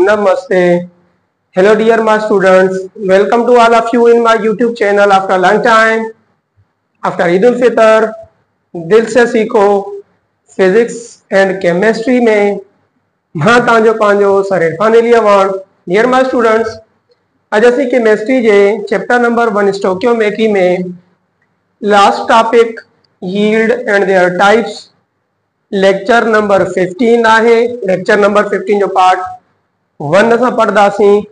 Namaste. Hello dear my students. Welcome to all of you in my YouTube channel after a long time. After Eid al-Fitr, दिल से सीखो physics and chemistry में मां तव्हांजो पंहिंजो sir Irfan Ali Awan. Dear my students, अॼु असीं chemistry जे चैप्टर नंबर 1 स्टोकियोमेट्री में last topic yield and their types lecture number 15 आहे. लेक्चर नंबर 15 जो पार्ट 1 असां पढ़ंदासीं.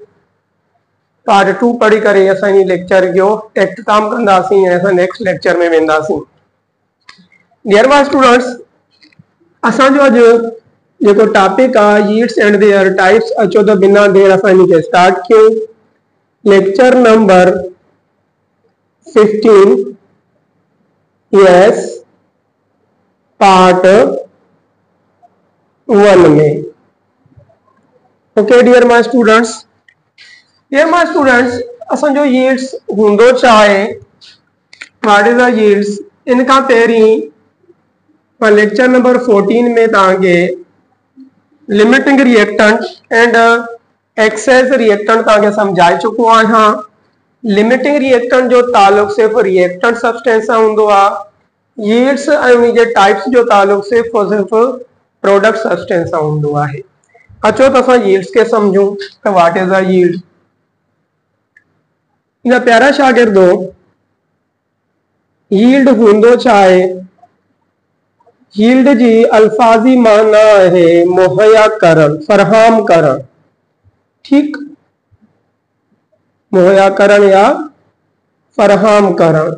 पार्ट 2 पढ़ी करे असां इन लेक्चर जो इख्तिताम कंदासीं ऐं असां नेक्स्ट लेक्चर में वेंदासीं. डियर माय स्टूडेंट्स, असांजो अॼु जेको टॉपिक आहे यील्ड्स एंड देयर टाइप्स, अचो त बिना देर असां इनखे स्टार्ट कयूं. लेक्चर नंबर 15 यस पार्ट 1 में. ओके डियर माय स्टूडेंट्स, असांजो यील्ड्स हूंदो छा आहे, व्हाट इज द यील्ड्स. इन खां पहिरीं मां लेक्चर नंबर 14 में तव्हांखे limiting reactant and excess reactant तव्हांखे सम्झाए चुको आहियां. लिमिटिंग रिएक्टेंट जो ताल्लुक सिर्फ़ रिएक्टेंट सब्सटेंस सां हूंदो आहे. यील्ड्स ऐं उनजे टाइप्स जो ताल्लुक सिर्फ़ और सिर्फ़ प्रोडक्ट सब्सटेंस सां हूंदो आहे. अचो त असां यील्ड्स खे सम्झूं त व्हाट इज अ यील्ड. इन प्यारा शागिर्दो, यील्ड हूंदो छा आहे. यील्ड जी अल्फाजी माना है मुहैया करण, फरहम करण. ठीक, मुहैया करण या फरहम करण.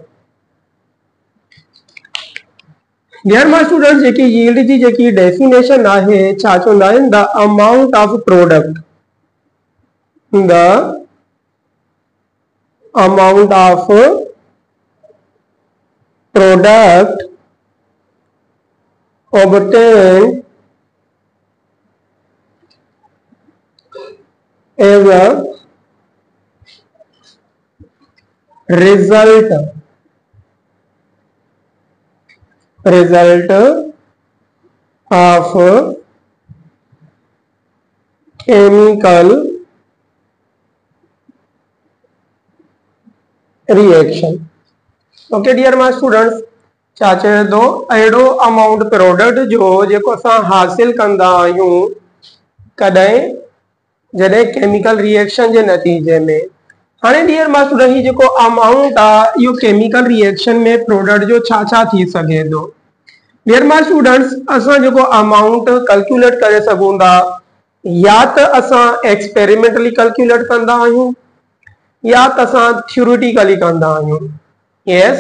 डियर माय स्टूडेंट्स, जेकी यील्ड जी जेकी डेफिनेशन आहे, छा चवंदा आहिनि, the amount of product, the amount of product obtained as a result of chemical reaction. Okay dear my students, छा चए थो, अहिड़ो अमाउंट प्रोडक्ट जो जेको असां हासिल कंदा आहियूं कॾहिं जॾहिं केमिकल रिएक्शन जे नतीजे में. हाणे डियर माय स्टूडेंट, ही जेको अमाउंट आहे इहो केमिकल रिएक्शन में प्रोडक्ट जो छा छा थी सघे थो. डियर माय स्टूडेंट्स, असां जेको अमाउंट कैलकुलेट करे सघूं था, या त असां एक्सपेरिमेंटली कैलकुलेट कंदा आहियूं या त असां थ्योरेटिकली कंदा आहियूं. यस,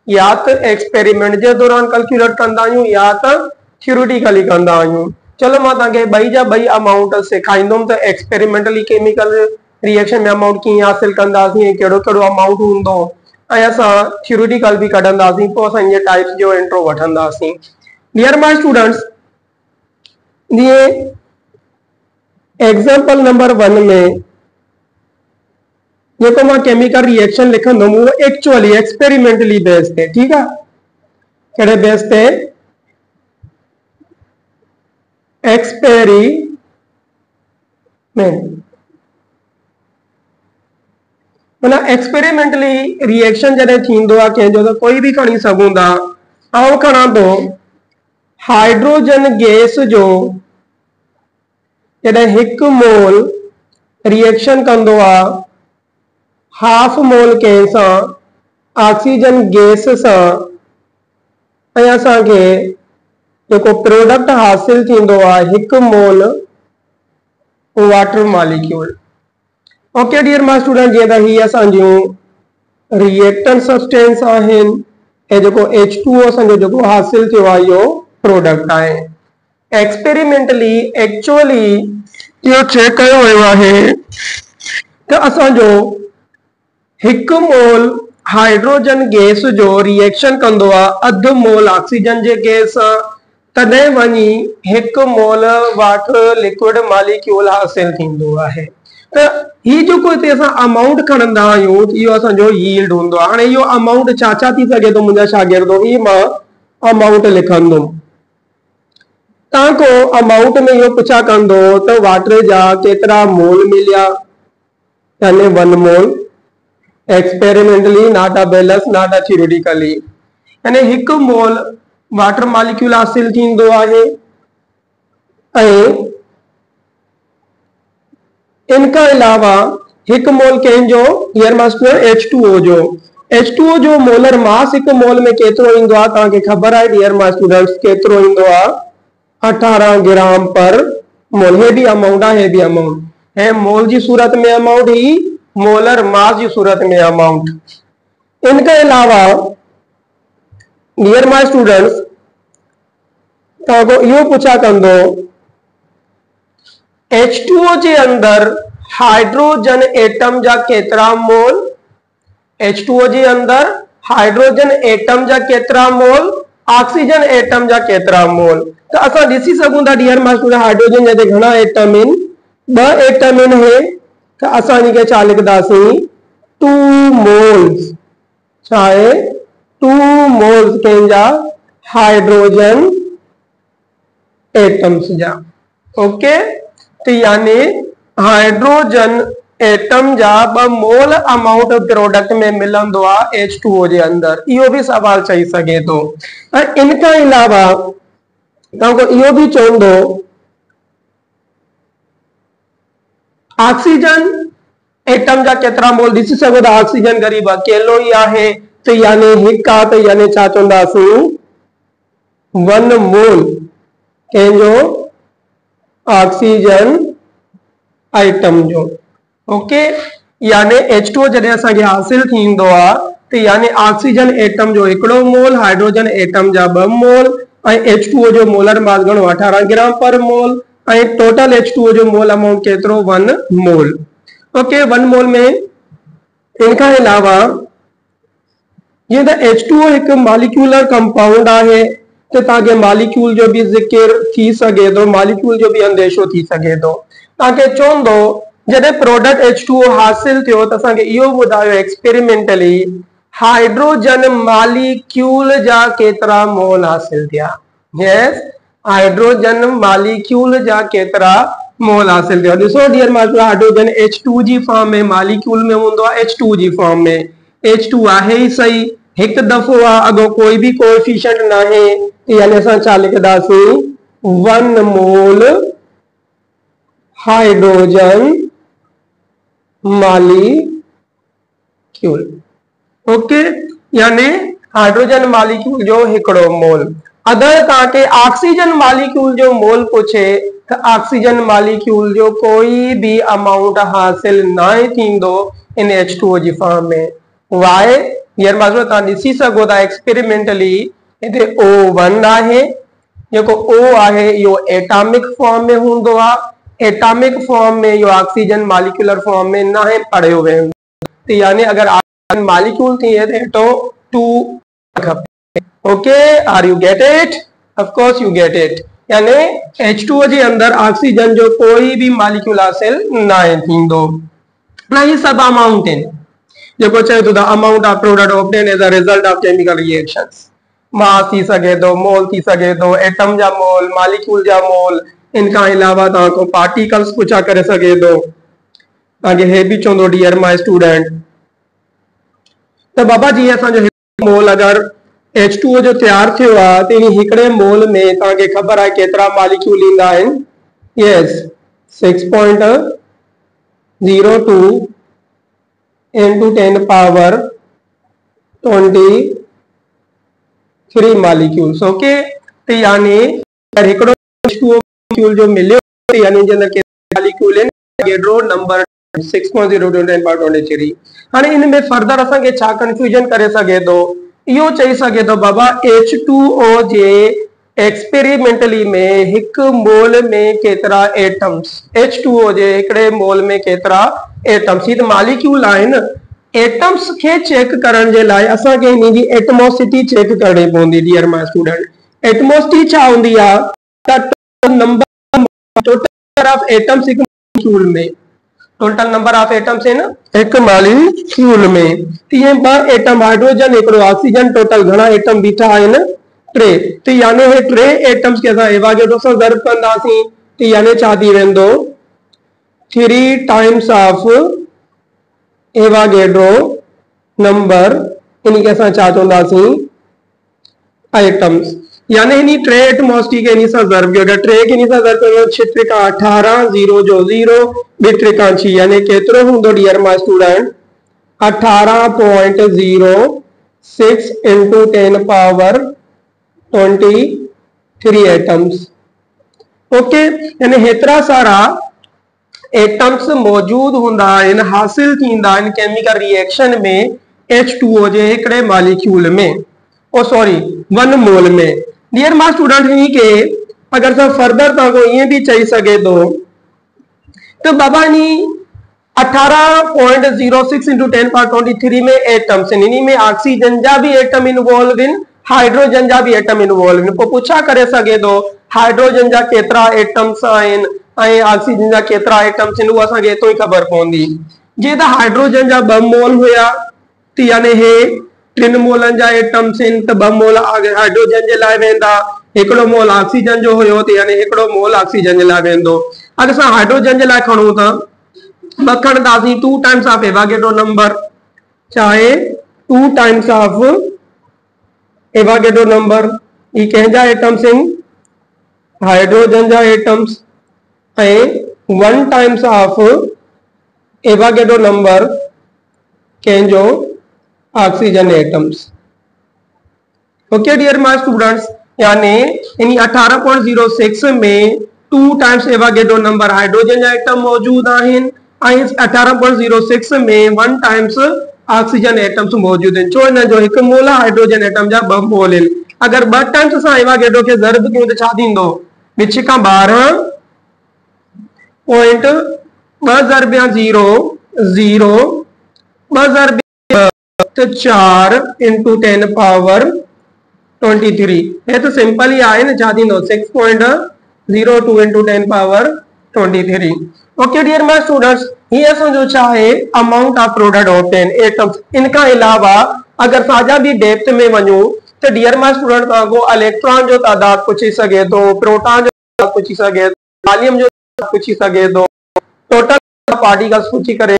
या त एक्सपेरिमेंट जे दौरान कैलकुलेट कंदा आहियूं या त थ्योरेटिकली कंदा आहियूं. चलो मां तव्हांखे ॿई जा ॿई अमाउंट सेखारींदुमि त एक्सपेरिमेंटली केमिकल रिएक्शन में अमाउंट कीअं हासिल कंदासीं ऐं कहिड़ो कहिड़ो अमाउंट हूंदो, ऐं असां थ्योरेटिकल बि कढंदासीं. पोइ असां इनजे टाइप्स जो इंट्रो वठंदासीं. डियर माय स्टूडेंट्स, जीअं एग्जाम्पल नंबर 1 में जेको मां केमिकल रिएक्शन लिखंदुमि उहो एक्चुअली एक्सपेरिमेंटली बेस ते. ठीक आहे, कहिड़े बेस ते, एक्सपेरिमेंट. माना एक्सपेरिमेंटली रिएक्शन जॾहिं थींदो आहे कंहिंजो, त कोई बि खणी सघूं था. आउं खणां थो हाइड्रोजन गैस जो जॾहिं 1 मोल रिएक्शन कंदो आहे हाफ मोल कंहिं सां ऑक्सीजन गैस सां, ऐं असांखे जेको प्रोडक्ट हासिल थींदो आहे 1 mole water molecule. Okay dear my student, जीअं त ही असांजूं रिएक्टेंट सब्सटेंस आहिनि ऐं जेको H2O असांजो जेको हासिल थियो आहे इहो प्रोडक्ट आहे. एक्सपेरिमेंटली एक्चुअली इहो चेक कयो वियो आहे त असांजो 1 मोल हाइड्रोजन गैस जो रिएक्शन कंदो आहे 1/2 मोल ऑक्सीजन जे गैस सां, तॾहिं वञी 1 मोल वाटर लिक्विड मॉलिक्यूल हासिल थींदो आहे. त ही जेको हिते असां अमाउंट खणंदा आहियूं इहो असांजो यील्ड हूंदो आहे. हाणे इहो अमाउंट छा छा थी सघे थो मुंहिंजा शागिर्दो, ही मां अमाउंट लिखंदुमि. ताको अमाउंट में यो पुछा कंदो तो वाटर जा केतरा मोल मिलिया, यानी 1 mole experimentally, not a balance, not a theoretically, यानी 1 मोल वाटर मॉलिक्यूल हासिल थींदो आहे। इनका अलावा 1 मोल कंहिंजो डियर मास्टर H2O जो, H2O जो मोलर मास 1 मोल में केतिरो ईंदो आहे तव्हांखे ख़बर आहे डियर माय स्टूडेंट्स, केतिरो ईंदो आहे 18 ग्राम पर मोल। हे भी अमाउंट आहे, हे भी अमाउंट है, मोल जी सूरत में अमाउंट ही, मोलर मास जी सूरत में अमाउंट। इनके अलावा डियर माय स्टूडेंट्स तव्हांखो इहो पुछा कंदो H2O जे अंदर हाइड्रोजन एटम जा केतरा मोल, H2O जे अंदर हाइड्रोजन एटम जा केतरा मोल, ऑक्सीजन एटम जा केतरा मोल। तो असां ॾिसी सघूं था डियर माय स्टूडेंट हाइड्रोजन जा घणा एटम आहिनि, 2 एटम आहिनि। तो असां इनखे छा लिखंदासीं 2 मोल्स, छा आहे 2 मोल्स कंहिंजा हाइड्रोजन एटम्स जा। ओके, तो यानी हाइड्रोजन एटम जा 2 मोल अमाउंट प्रोडक्ट में मिलंदो आहे H2O जे अंदर। इहो भी सवाल चई सके तो। इनका अलावा तव्हांखो इहो भी चवंदो ऑक्सीजन एटम जा केतरा मोल ॾिसी सघो था। ऑक्सीजन ग़रीब अकेलो ही आहे, तो यानी 1 आहे, तो यानी छा चवंदासीं 1 मोल कंहिंजो ऑक्सीजन आइटम जो। ओके, यानी H2O जॾहिं असांखे हासिल थींदो आहे तो यानी ऑक्सीजन एटम जो 1 मोल, हाइड्रोजन एटम जा 2 मोल, H2O जो मोलर मास घणो 18 ग्राम पर मोल, टोटल H2O जो मोल अमाउंट केतिरो 1 मोल। ओके, 1 मोल में इनका अलावा ये H2O एक मॉलिक्यूलर कंपाउंड आहे, तो तव्हांखे मॉलिक्यूल जो भी जिक्र थी सके तो, मॉलिक्यूल जो भी अंदेशो थी सके तो। तव्हांखे चवंदो जॾहिं प्रोडक्ट H2O हासिल थियो त असांखे इहो ॿुधायो एक्सपेरिमेंटली हाइड्रोजन मॉलिक्यूल जा केतिरा मोल हासिल थिया। यस, हाइड्रोजन मॉलिक्यूल जा केतिरा मोल हासिल थिया। ॾिसो डियर मास्टर, हाइड्रोजन H2 जी फॉर्म में मॉलिक्यूल में हूंदो आहे, H2 जी फॉर्म में। H2 आहे ही सही, 1 दफ़ो आहे, अगो कोई भी कोएफिशिएंट ना है, यानी असां छा लिखंदासीं 1 मोल हाइड्रोजन मॉलिक्यूल। ओके, यानी हाइड्रोजन मॉलिक्यूल जो 1 मोल। अगर तव्हांखे ऑक्सीजन मॉलिक्यूल जो मोल पूछे तो ऑक्सीजन मॉलिक्यूल जो कोई भी अमाउंट हासिल ना थींदो इन H2O जी फॉर्म में। वाई यार मास्टर तव्हां ॾिसी सघो था एक्सपेरिमेंटली हिते O1 आहे, जेको O आहे इहो एटॉमिक फॉर्म में हूंदो आहे। एटॉमिक फॉर्म में इहो ऑक्सीजन मॉलिक्यूलर फॉर्म में ना है पढ़ियो वेंदो, तो यानी अगर ऑक्सीजन मॉलिक्यूल थिए तो 2 खपे। Okay, are you get it? Of course you get it. यानी H2O जे अंदर ऑक्सीजन जो कोई भी मॉलिक्यूल हासिल ना थींदो। ना ये सब अमाउंट आहिनि, जेको चए थो the amount of product obtain as a result of chemical reactions. Mass थी सके तो, मोल थी सके तो, एटम जा मोल, मॉलिक्यूल जा मोल। इनका अलावा तव्हांखो पार्टिकल्स पूछा करे सके तो, तव्हांखे हे भी चवंदो डियर माय स्टूडेंट तो बाबा जी असांजो मोल अगर H2O जो तैयार थियो आहे तो इन 1 मोल में तव्हांखे ख़बर आहे केतिरा मॉलिक्यूल ईंदा आहिनि। Yes, 6.02 into 10 power 23 molecules. Okay, तो यानी अगर 1 H2O मॉलिक्यूल जो मिलियो यानी जे अंदर केतिरा मॉलिक्यूल आहिनि, गेड्रो नंबर 6.02 into 10 power 23। हाणे इन में फर्दर असांखे छा कंफ्यूजन करे सघे तो, इहो चई सघे तो बाबा H2O जे एक्सपेरिमेंटली में 1 मोल में केतिरा एटम्स, H2O जे 1 मोल में केतिरा एटम्स, ही मॉलिक्यूल आहिनि। एटम्स के चेक करण जे लाइ असांखे इन जी एटमोसिटी चेक करणी पवंदी डियर माय स्टूडेंट। एटमोसिटी छा हूंदी आहे त टोटल ऑफ एटम्स एक मॉलिक्यूल में, टोटल नंबर ऑफ एटम्स है ना एक मॉलिक्यूल में। तो ये 2 एटम हाइड्रोजन 1 ऑक्सीजन, टोटल घणा एटम बीठा आहिनि टे तो यानी हे टे एटम्स के असां एवागेड्रो सां ज़र्ब कंदासीं तो यानी छा थी वेंदो 3 times of Avogadro number in के असां छा चवंदासीं आइटम्स यानी इन्हीं टे एटमॉस्फेयर के इन्हीं सां ज़र्ब कयो टे के इन्हीं सां ज़र्ब कयो 6 त्रिका 18 0 जो 0 2 त्रिका 6 यानी केतिरो हूंदो dear my student 18.06 into 10 power 23 atoms. Okay यानी हेतरा सारा एटम्स मौजूद हुंदा आहिनि हासिल थींदा आहिनि केमिकल रिएक्शन में H2O जे हिकिड़े मॉलिक्यूल में ओ सॉरी 1 मोल में। डियर माय स्टूडेंट ही के अगर सब फर्दर तको ये भी चई सके तो बाबा नी 18.06 into 10 power 23 में एटम्स इन्हीं में ऑक्सीजन जा भी एटम इन्वॉल्व इन हाइड्रोजन जा भी एटम इन्वॉल्व इन को पूछा करे सके तो हाइड्रोजन जा केतरा एटम्स आइन ऐं ऑक्सीजन जा केतरा एटम्स इन वो असा के तो ही खबर पौंदी जे द हाइड्रोजन जा 2 मोल होया तो यानी हे 3 मोलन जा एटम्स इन तो 2 मोल हाइड्रोजन जे लाए वेंदा 1 मोल ऑक्सीजन जो होयो तो यानी 1 मोल ऑक्सीजन जे लाए वेंदो। अगर असा हाइड्रोजन जे लाए खणू था बखणदासी 2 टाइम्स ऑफ एवागेड्रो नंबर चाहे 2 टाइम्स ऑफ एवागेड्रो नंबर ई कंहिंजा एटम्स इन हाइड्रोजन जा एटम्स ऐं 1 टाइम्स ऑफ एवागेड्रो नंबर कंहिंजो oxygen atoms. Okay dear my students यानी इन 18.06 में 2 टाइम्स एवागेड्रो नंबर हाइड्रोजन जा एटम मौजूद आहिनि ऐं 18.06 में 1 टाइम्स ऑक्सीजन एटम्स मौजूद हैं छो इन जो 1 मोल हाइड्रोजन एटम जा 2 मोल हैं अगर 2 टाइम्स असां एवागेड्रो के ज़र्ब कयूं तो छा थींदो 2 का 12 पॉइंट 2 ज़र्ब 0 0 2 ज़र्ब 4 into 10 पावर 23 ये तो सिंपल ही आए ना छा थींदो 6.02 into 10 power 23। Okay dear my students ये असो चाहे amount of product obtain atoms इनका अलावा अगर साजा भी डेप्थ में वनू तो डियर माय स्टूडेंट को इलेक्ट्रॉन जो तादाद पूछी सके तो प्रोटॉन जो तादाद पूछी सके वॉल्यूम जो पूछी सके तो टोटल पार्टिकल्स पूछी करे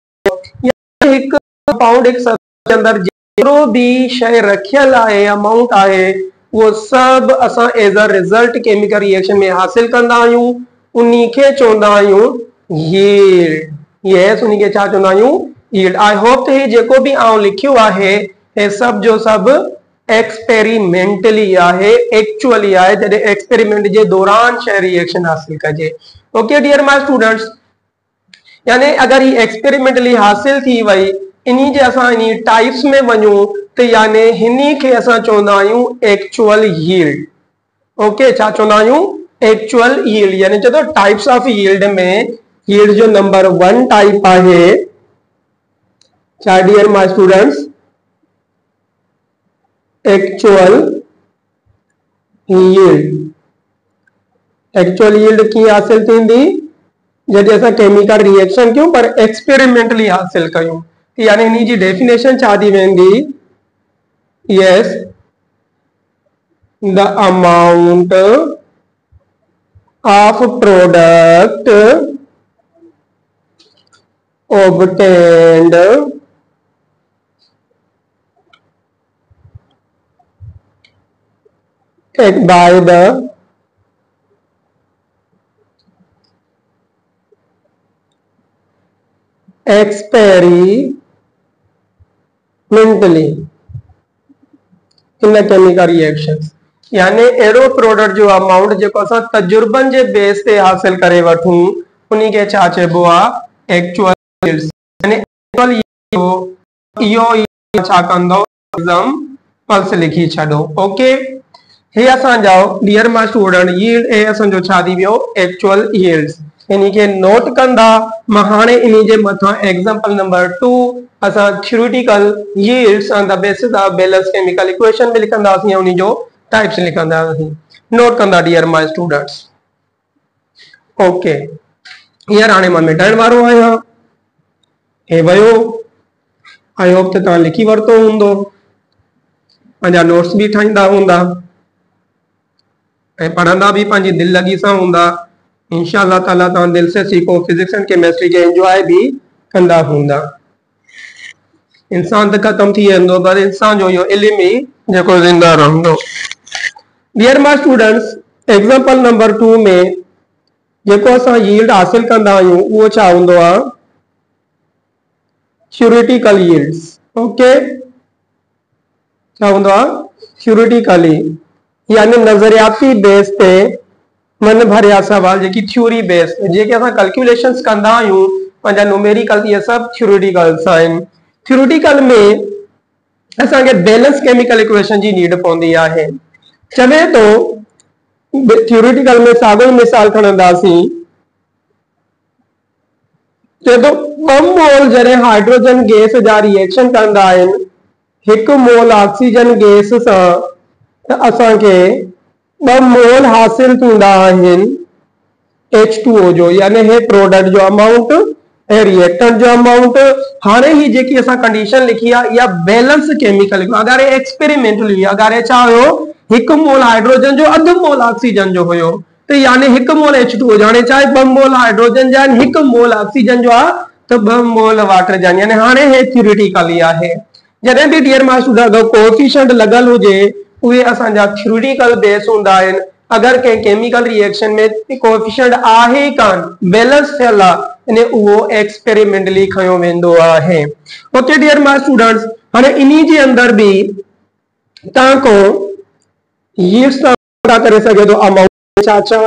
एक कंपाउंड एक के अंदर जो भी शय रखियल है अमाउंट है वो सब असा as a result chemical reaction में हासिल कंदा आयूं उन्हीं के चोंदा आयूं यील्ड यस उन्हीं के छा चोंदा आयूं यील्ड। आई होप तो ये जो भी आऊं लिखियो है ये सब जो सब एक्सपेरिमेंटली है एक्चुअली है जडे एक्सपेरिमेंट जे दौरान शय रिएक्शन हासिल कजे। ओके डियर माय स्टूडेंट्स यानी अगर ये एक्सपेरिमेंटली हासिल थी वही इन्हीं जे असां इन्हीं टाइप्स में वनू तो यानी हिनी के असां चवंदा आहियूं एक्चुअल यील्ड। ओके छा चवंदा आहियूं एक्चुअल यील्ड यानी जदों टाइप्स ऑफ यील्ड में यील्ड जो नंबर 1 टाइप आहे छा dear my students actual yield की हासिल थींदी जॾहिं असां केमिकल रिएक्शन क्यों पर एक्सपेरिमेंटली हासिल कयूं यानी इन्हीं जी डेफिनेशन छा थी वेंदी yes the amount of product obtained by the experimentally in chemical reactions यानी एरो प्रोडक्ट जो अमाउंट जो असां तजुर्बन जे बेस ते हासिल करे वठूं उन्हीं के छा चइबो आहे एक्चुअल यील्ड्स यानी एक्चुअल इहो छा कंदो एग्जांपल्स लिखी छॾो। ओके हे असां जाओ डियर माय स्टूडेंट यील्ड ए असां जो छा थी वियो एक्चुअल यील्ड्स इन्हीं के नोट कंदा मां हाणे इन्हीं जे मथां एग्जांपल नंबर 2 असा theoretical yields on the basis of Bell's chemical equation में लिखंदासीं उन्हीं जो टाइप्स लिखंदासीं नोट कंदा डियर माय स्टूडेंट्स। ओके यार हाणे मां मिटाइण वारो आहियां हे वयो आई होप त तव्हां लिखी वरतो हूंदो पंहिंजा नोट्स भी ठाहींदा हूंदा। पढ़ंदा भी पंहिंजी दिल लगी सां हूंदा। इंशाअल्लाह ताला तव्हां दिल से सीखो, फिजिक्स एंड केमिस्ट्री के एंजॉय भी कंदा हूंदा। इंसान तो खत्म थी वेंदो पर इंसान जो इहो इल्म ही जेको ज़िंदा रहंदो। Dear my students, example number 2 में जेको असां यील्ड हासिल कंदा आहियूं उहो छा हूंदो आहे? Theoretical yields. ओके, छा हूंदो आहे? थ्योरेटिकली, यानी नज़रियाती बेस पे मन भरिया सवाल जेकी थ्योरी बेस जेके असां कैलकुलेशंस कंदा आहियूं पंहिंजा न्यूमेरिकल, इहे सभु थ्योरेटिकल्स आहिनि। थ्योरेटिकल में असांखे बैलेंस केमिकल इक्वेशन जी नीड पवंदी आहे। चवे तो थ्योरेटिकल में साॻियो ई मिसाल खणंदासीं। चए तो 2 मोल जॾहिं हाइड्रोजन गैस जा रिएक्शन कंदा आहिनि 1 मोल ऑक्सीजन गैस सां त असांखे 2 मोल हासिल थींदा आहिनि H2O जो, यानी हे प्रोडक्ट जो अमाउंट ऐं रिएक्टेंट जो अमाउंट। हाणे ही जेकी असां कंडीशन लिखी आहे इहा बैलेंस केमिकल, अगरि एक्सपेरिमेंटली अगरि छा हुयो 1 मोल हाइड्रोजन जो 2 मोल ऑक्सीजन जो हुयो त यानी 1 मोल H2O जो, हाणे चाहे 2 मोल हाइड्रोजन जा 1 मोल ऑक्सीजन जो आहे त 2 मोल वाटर जा, यानी हाणे हे थ्योरेटिकली आहे। जॾहिं बि डियर माय स्टूडेंट कोएफिशिएंट लॻल हुजे उहे असांजा थ्योरेटिकल बेस हूंदा आहिनि। अगर के केमिकल रिएक्शन में कोएफिशिएंट आहे कान, बैलेंस थियल आहे, यानी उहो एक्सपेरिमेंटली खयो वेंदो आहे। ओके डियर माय स्टूडेंट्स, हाणे इन्ही जे अंदर भी तव्हां को यील्ड्स पता करे सघे थो अमाउंट छा छा।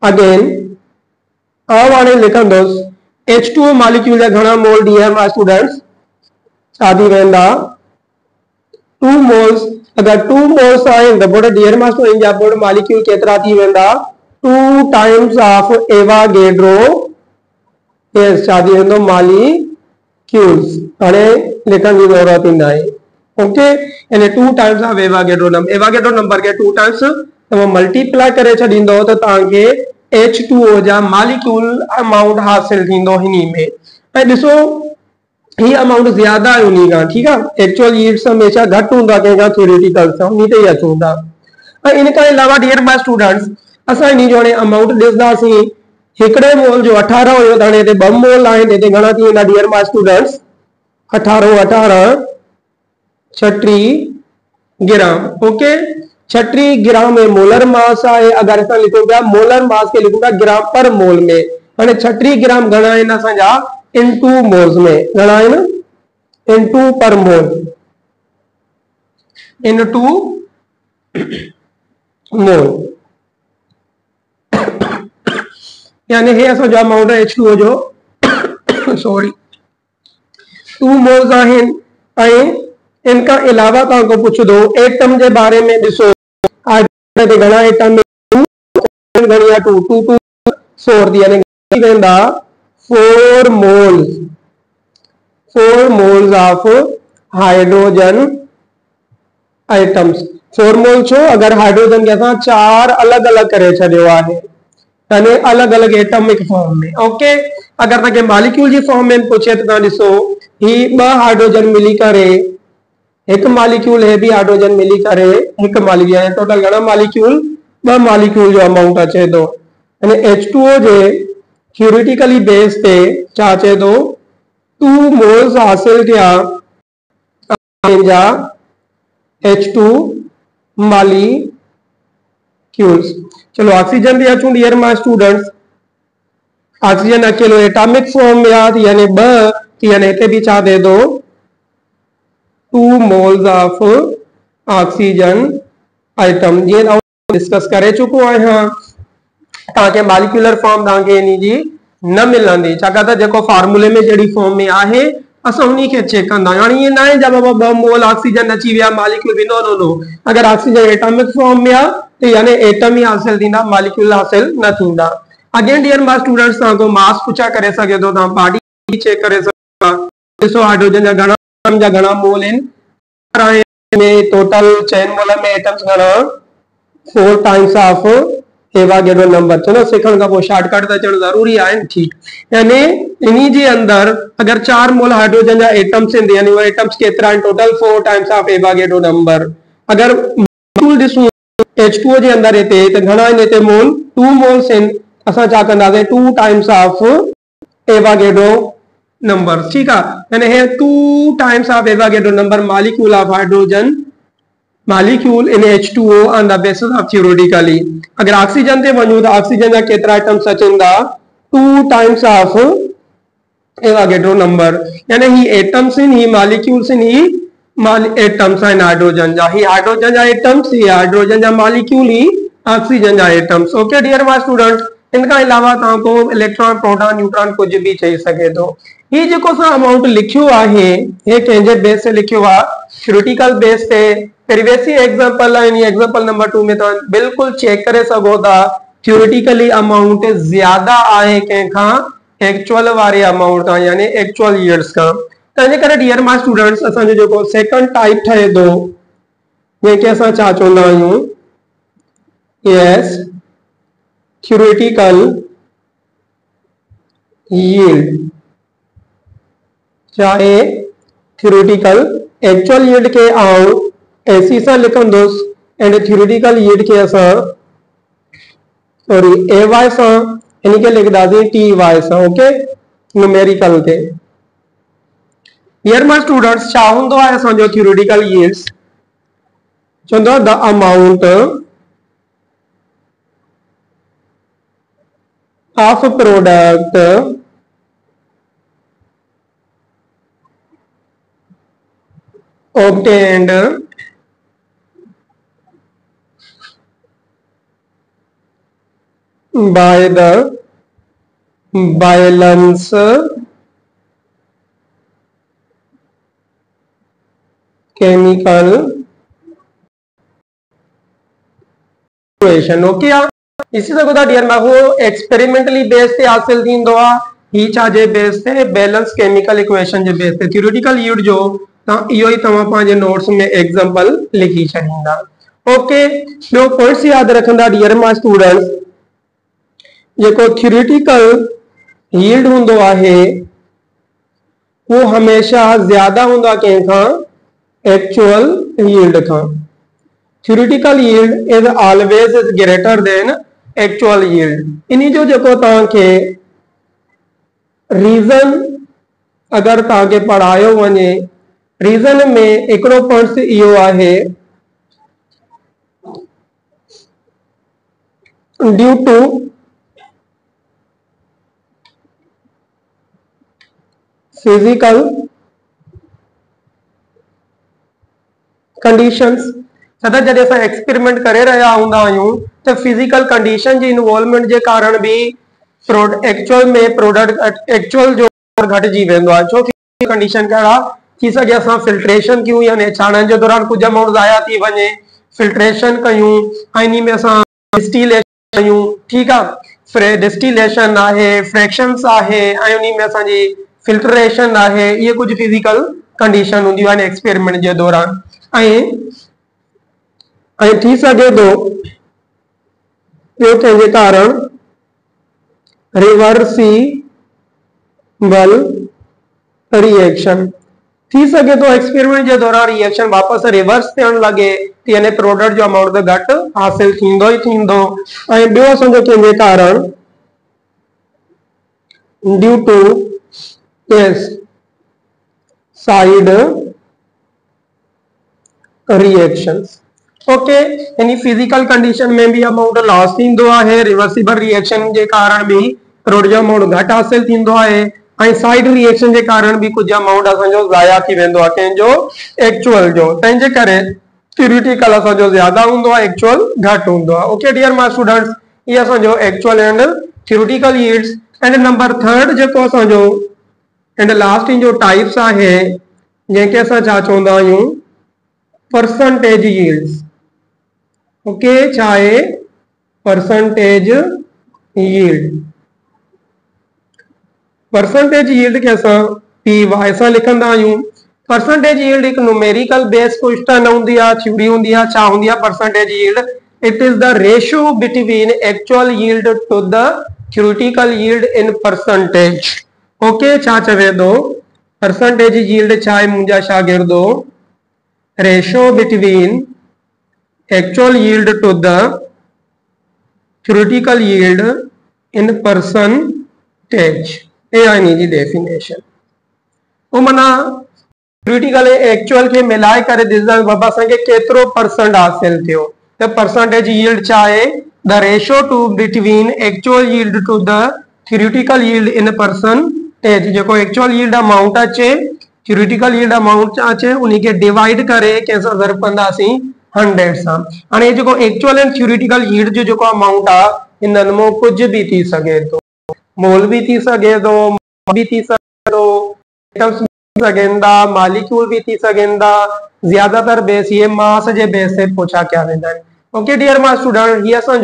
अगेन आउं हाणे लिखंदुसि H2O मॉलिक्यूल जा घणा मोल डियर माय स्टूडेंट्स छा थी वेंदा? 2 मोल्स। अगर 2 मोल्स आहिनि त पोइ डियर माय स्टूडेंट इन जा पोइ मॉलिक्यूल केतिरा थी वेंदा? 2 टाइम्स ऑफ एवागेड्रो गैस छा थी वेंदो? मॉलिक्यूल्स। हाणे लिखण जी ज़रूरत ई नाहे। ओके, यानी 2 टाइम्स ऑफ एवागेड्रो नंबर के 2 टाइम्स तव्हां मल्टीप्लाई करे छॾींदो त तव्हांखे H2O जा मॉलिक्यूल अमाउंट हासिल थींदो हिनी में। ऐं ॾिसो ही अमाउंट ज्यादा है उन्हीं का, ठीक है। एक्चुअल यील्ड्स हमेशा घट होंदा कंहिंखा थ्योरेटिकल सां, उन्हीं ते ही अचूं था। ऐं इन खां अलावा डियर माय स्टूडेंट्स असां इन्हीं जो हाणे अमाउंट ॾिसंदासीं। हिकिड़े मोल जो 18 हुयो त हाणे हिते 2 मोल आहिनि, हिते घणा थी वेंदा dear my students? 18 36 gram. Okay, 36 gram में मोलर मास है। अगर असां लिखूं पिया मोलर मास के लिखूं पिया ग्राम पर मोल में, हाणे 36 ग्राम घणा आहिनि असांजा इनटू मोल्स में? घणा आहिनि? इनटू पर मोल, इनटू मोल, यानी हे असांजो अमाउंट है H2O जो सॉरी 2 मोल्स आहिनि। ऐं इनका अलावा तव्हांखो पुछंदो एटम जे बारे में। ॾिसो घणा एटम घणी आहे? 2 2 2 4 यानी थी वेंदा 4 मोल्स ऑफ हाइड्रोजन आइटम्स। 4 मोल छो? अगर हाइड्रोजन के असां 4 अलग अलग करे छॾियो आहे, यानी अलग अलग एटमिक फॉर्म में। ओके, अगर तव्हांखे मॉलिक्यूल जी फॉर्म में पूछे त तव्हां ॾिसो ही 2 हाइड्रोजन मिली करे एक मॉलिक्यूल है, भी हाइड्रोजन मिली करे एक मॉलिक्यूल, यानी टोटल घणा मॉलिक्यूल? 2 मॉलिक्यूल जो अमाउंट अचे थो। यानी H2O जे थ्योरेटिकली बेस पे छा अचे थो? 2 मोल्स हासिल थिया जा H2 मॉलिक्यूल्स। चलो ऑक्सीजन भी अचूं डियर माय स्टूडेंट्स। ऑक्सीजन अकेलो एटॉमिक फॉर्म में आहे, यानी 2, यानी हिते भी छा दे दो 2 मोल्स ऑफ ऑक्सीजन आइटम। जीअं डिस्कस करे चुको आहियां, तव्हांखे मॉलिक्यूलर फॉर्म तव्हांखे इन जी न मिलंदी, छाकाणि त जेको फॉर्मूले में जहिड़ी फॉर्म में आहे असां उन्हीं खे चेक कंदा आहियूं। हाणे ईअं न आहे जब 2 मोल ऑक्सीजन अची विया मॉलिक्यूल बि नो नो नो। अगर ऑक्सीजन एटॉमिक फॉर्म में आहे त यानी एटम ही हासिल थींदा, मॉलिक्यूल हासिल न थींदा। अगेन डियर माय स्टूडेंट्स तव्हांखो मास पुछा करे सघे थो, तव्हां पार्टी चेक करे सघो था। ॾिसो हाइड्रोजन जा घणा मोल आहिनि? में टोटल चैन मोल में एटम्स घणा? 4 टाइम्स ऑफ एवागेड्रो नंबर। चलो सिखण खां पोइ शॉर्टकट त अचणु ज़रूरी आहे, ठीक। यानी इन्ही जे अंदर अगर 4 मोल हाइड्रोजन जा एटम्स आहिनि, यानी वो एटम्स केतिरा आहिनि? Total 4 times of Avogadro number. अगर मॉलिक्यूल ॾिसूं H2O जे अंदर हिते त घणा आहिनि हिते मोल 2 मोल्स आहिनि असां छा कंदासीं 2 टाइम्स ऑफ एवागेड्रो नंबर ठीक है यानी है 2 times of Avogadro number molecule of hydrogen molecule in H2O on the basis of theoretically अगर ऑक्सीजन ते वञूं त ऑक्सीजन जा केतिरा एटम्स अचंदा 2 टाइम्स ऑफ एवागेड्रो नंबर यानी ही एटम्स इन ही मॉलिक्यूल्स इन ही एटम्स आहिनि हाइड्रोजन जा ही हाइड्रोजन जा एटम्स ही हाइड्रोजन जा मॉलिक्यूल ही ऑक्सीजन जा atoms okay dear my student इनका अलावा तव्हां को इलेक्ट्रॉन प्रोटॉन न्यूट्रॉन कुछ भी चई सके थो ही जेको असां अमाउंट लिखियो आहे हे कंहिंजे बेस ते लिखियो आहे थ्योरेटिकल बेस ते प्रीवियस एग्जांपल आहिनि एग्जांपल नंबर 2 में तव्हां बिल्कुल चेक करे सघो था थ्योरेटिकली अमाउंट ज्यादा आहे कंहिंखां एक्चुअल वारे अमाउंट खां यानी एक्चुअल यील्ड्स खां तंहिंजे करे डियर माय स्टूडेंट्स असांजो जेको सेकंड टाइप ठहे थो जंहिंखे असां छा चवंदा आहियूं यस theoretical yield चाहे theoretical actual yield के आउं ऐसी सा लिखंदुस एंड theoretical yield के असां सॉरी ay सा यानी के लिखदासी ty सा ओके न्यूमेरिकल के डियर माय स्टूडेंट्स छा हूंदो आहे असांजो theoretical yields चवंदो the amount of product obtained by the balance chemical equation okay इसी से गुदा डियर मां एक्सपेरिमेंटली बेस ते हासिल थींदो आ ही छा जे बेस ते बैलेंस केमिकल इक्वेशन जे बेस ते थ्योरेटिकल यील्ड जो ता इयो ही तमा पांजे नोट्स में एग्जांपल लिखी छडींदा ओके नो पॉइंट्स याद रखंदा डियर माय स्टूडेंट्स जेको थ्योरेटिकल यील्ड हुंदो आहे वो हमेशा ज्यादा हुंदा केखां एक्चुअल यील्ड खां theoretical yield is always is greater than actual yield इन्हीं जो जेको तव्हांखे रीजन अगर तव्हांखे पढ़ायो वञे रीजन में हिकिड़ो पॉइंट इहो आहे ड्यू टू फिजिकल कंडीशंस सदा जॾहिं असां एक्सपेरिमेंट करे रहिया हूंदा आहियूं त फिजिकल कंडीशन जी इन्वॉल्वमेंट जे कारण भी एक्चुअल में प्रोडक्ट एक्चुअल जो घटिजी वेंदो आहे छो कि कंडीशन कहिड़ा थी सघे असां फिल्ट्रेशन कयूं या छाणण जे दौरान कुछ अमाउंट ज़ाया थी वञे फिल्ट्रेशन कयूं ऐं इन में असां डिस्टिलेशन कयूं ठीक आहे डिस्टिलेशन आहे फ्रैक्शंस आहे ऐं उन में असांजी फिल्ट्रेशन आहे ये कुछ फिजिकल कंडीशन हूंदियूं आहिनि एक्सपेरिमेंट जे दौरान ऐं थी सके तो ॿियो कंहिंजे कारण रिवर्सिबल रिएक्शन थी सके तो एक्सपेरिमेंट जे दौरान रिएक्शन वापस रिवर्स थियण लगे यानी प्रोडक्ट जो अमाउंट तो घट हासिल थींदो ही थींदो ऐं ॿियो असांजो कंहिंजे कारण ड्यू टू यस साइड रिएक्शंस ओके यानी फिजिकल कंडीशन में भी अमाउंट लॉस थींदो आहे रिवर्सिबल रिएक्शन के कारण भी प्रोडक्ट जो अमाउंट घट हासिल थींदो आहे ऐं साइड रिएक्शन के कारण भी कुछ अमाउंट असांजो ज़ाया थी वेंदो आहे कंहिंजो एक्चुअल जो तंहिंजे करे थ्योरेटिकल असांजो ज्यादा हूंदो आहे एक्चुअल घट हूंदो आहे ओके डियर माय स्टूडेंट्स ये असांजो actual and theoretical yields and number third जेको असांजो एंड लास्ट इन जो टाइप्स आहे जंहिंखे असां छा चवंदा आहियूं परसेंटेज यील्ड्स ओके चाहे परसेंटेज यील्ड परसेंटेज यील्ड के असां पी वाई सां लिखंदा आहियूं परसेंटेज यील्ड एक न्यूमेरिकल बेस क्वेश्चन होंदी है थ्योरी होंदी है छा होंदी है percentage yield it is the ratio between actual yield to the theoretical yield in percentage okay छा चवे दो परसेंटेज यील्ड छा है मुंहिंजा शागिर्दो ratio between actual yield to the theoretical yield in percentage। ये आनी जी डेफिनेशन वो मना theoretical actual के मिलाए करे दिसदा बाबा संगे केतरो परसेंट हासिल थियो तो परसेंटेज yield चाहे the ratio to between actual yield to the theoretical yield in percentage जो actual yield amount आचे theoretical yield amount आचे उन्हीं के डिवाइड करे कैसा ज़रूर पंदासी 100 सा अने जो actual and theoretical yield जो अमाउंट आ इनन में कुछ भी थी सके तो मोल भी थी सके तो भी थी सके तो एटम्स भी सकेंदा मॉलिक्यूल भी थी सकेंदा ज्यादातर बेस ये मास जे बेस से पूछा क्या वेंदा है। ओके डियर माय स्टूडेंट ये असो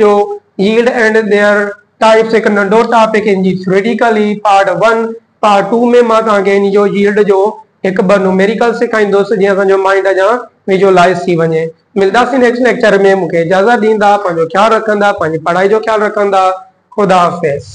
yield and their types एक नंढो टॉपिक इन जी थ्योरेटिकली पार्ट 1 पार्ट 2 में मां ताके इन जो yield जो एक ब न्यूमेरिकल सिखाइंदोस जी असो माइंड जा विजुअलाइज थी वने मिलदासी नेक्स्ट लेक्चर में मुके इजाजत दींदा पांजो ख्याल रखंदा पांजी पढ़ाई जो ख्याल रखंदा खुदा हाफिज़।